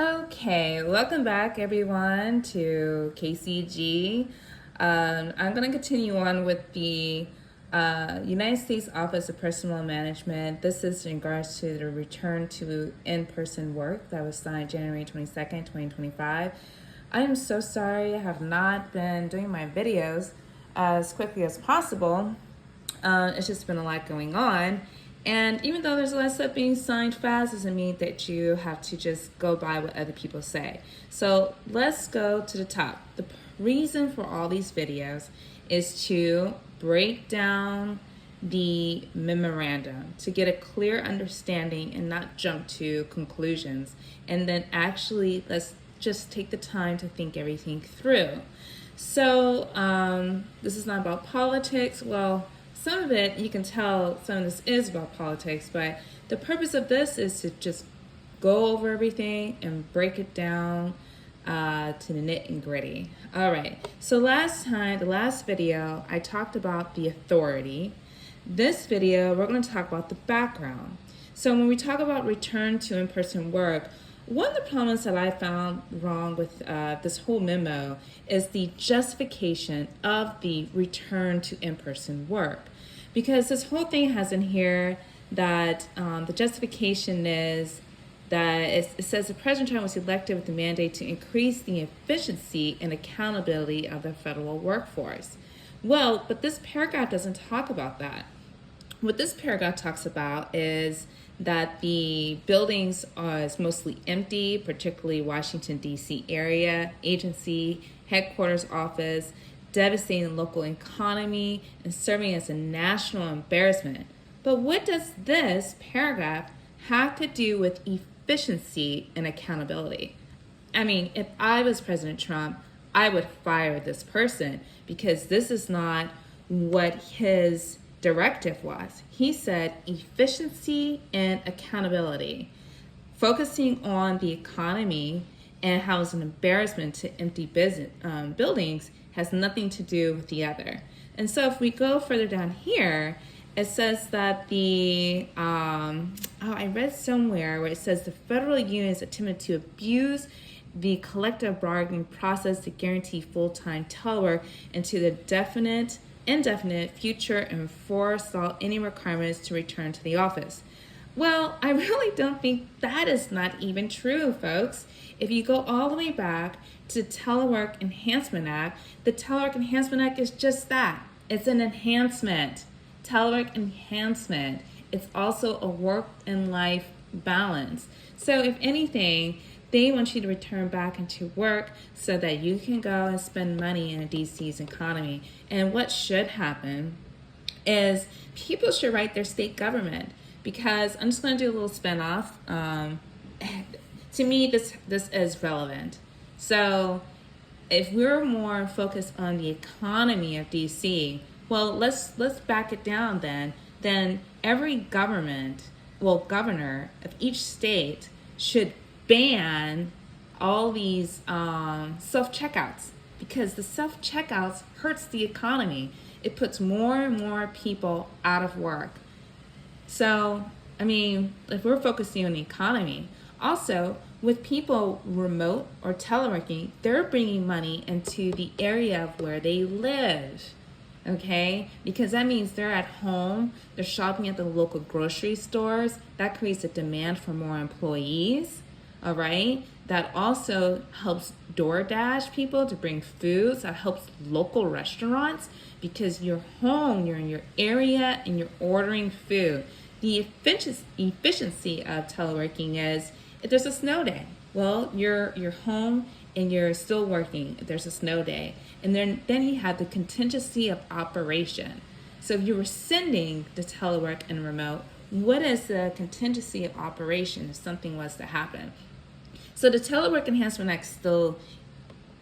Okay, welcome back everyone to KCG. I'm going to continue on with the United States Office of Personnel Management. This is in regards to the return to in-person work that was signed January 22nd, 2025. I am so sorry I have not been doing my videos as quickly as possible. It's just been a lot going on. And even though there's a lot of stuff being signed fast, doesn't mean that you have to just go by what other people say. So let's go to the top. The reason for all these videos is to break down the memorandum, to get a clear understanding and not jump to conclusions. And then actually, let's just take the time to think everything through. So this is not about politics. Well, some of it, you can tell some of this is about politics, but the purpose of this is to just go over everything and break it down to the nit and gritty. All right, so the last video, I talked about the authority. This video, we're going to talk about the background. So when we talk about return to in-person work, one of the problems that I found wrong with this whole memo is the justification of the return to in-person work. Because this whole thing has in here that the justification is that it says the President Trump was elected with the mandate to increase the efficiency and accountability of the federal workforce. Well, but this paragraph doesn't talk about that. What this paragraph talks about is that the buildings is mostly empty, particularly Washington, D.C. area, agency, headquarters office, devastating the local economy, and serving as a national embarrassment. But what does this paragraph have to do with efficiency and accountability? I mean, if I was President Trump, I would fire this person because this is not what his directive was. He said efficiency and accountability, focusing on the economy and how it's an embarrassment to empty buildings has nothing to do with the other. And so if we go further down here, it says that I read somewhere where it says the federal unions attempted to abuse the collective bargaining process to guarantee full-time telework into the indefinite future and forestall any requirements to return to the office. Well, I really don't think that is not even true, folks. If you go all the way back to the Telework Enhancement Act, the Telework Enhancement Act is just that. It's an enhancement. Telework enhancement. It's also a work and life balance. So if anything, they want you to return back into work so that you can go and spend money in DC's economy. And what should happen is people should write their state government, because I'm just going to do a little spinoff. To me, this is relevant. So if we're more focused on the economy of DC, well, let's back it down then. Then every governor of each state should ban all these self-checkouts, because the self-checkouts hurts the economy. It puts more and more people out of work. So, I mean, if we're focusing on the economy, also with people remote or teleworking, they're bringing money into the area of where they live, okay? Because that means they're at home, they're shopping at the local grocery stores. That creates a demand for more employees, all right? That also helps DoorDash people to bring foods. That helps local restaurants because you're home, you're in your area, and you're ordering food. The efficiency of teleworking is if there's a snow day, well, you're home and you're still working if there's a snow day. And then you have the contingency of operation. So if you're rescinding the telework and remote, what is the contingency of operation if something was to happen? So the Telework Enhancement Act still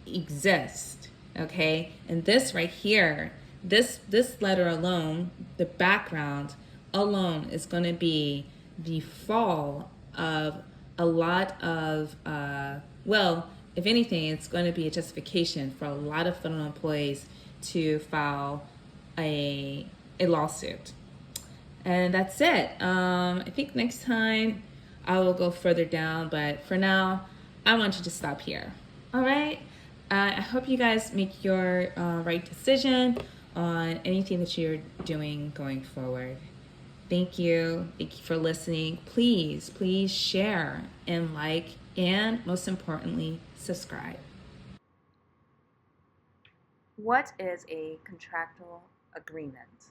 exists, okay? And this right here, this letter alone, the background alone is going to be the fall of a lot of, if anything, it's going to be a justification for a lot of federal employees to file a lawsuit. And that's it. I think next time I will go further down, but for now, I want you to stop here. All right? I hope you guys make your right decision on anything that you're doing going forward. Thank you. Thank you for listening. Please, please share and like, and most importantly, subscribe. What is a contractual agreement?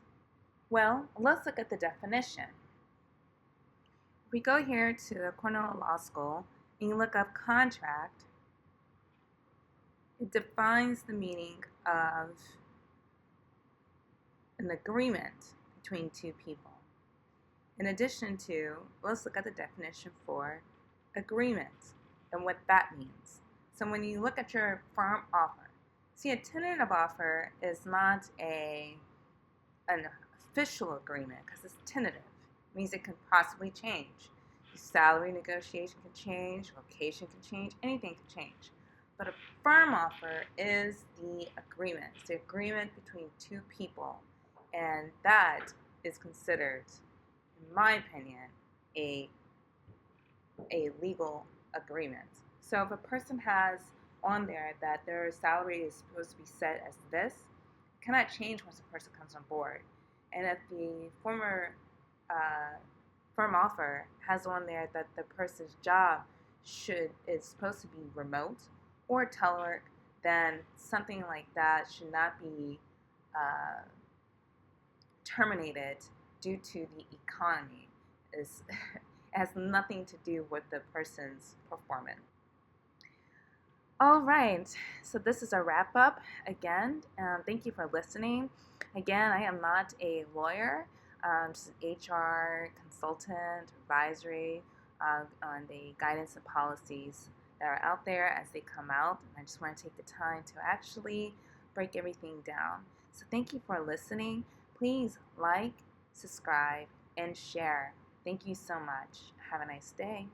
Well, let's look at the definition. If we go here to the Cornell Law School and you look up contract, it defines the meaning of an agreement between two people. In addition to, let's look at the definition for agreement and what that means. So when you look at your firm offer, see, a tentative offer is not an official agreement because it's tentative. It means it can possibly change. Salary negotiation can change, location can change, anything can change. But a firm offer is the agreement. It's the agreement between two people, and that is considered, in my opinion, a legal agreement. So if a person has on there that their salary is supposed to be set as this, it cannot change once a person comes on board. And if the former firm offer has on there that the person's job is supposed to be remote or telework, then something like that should not be terminated due to the economy. It has nothing to do with the person's performance. All right, so this is a wrap up again. Thank you for listening. Again, I am not a lawyer, just an HR consultant, advisory on the guidance and policies that are out there as they come out. I just want to take the time to actually break everything down. So thank you for listening. Please like, subscribe, and share. Thank you so much. Have a nice day.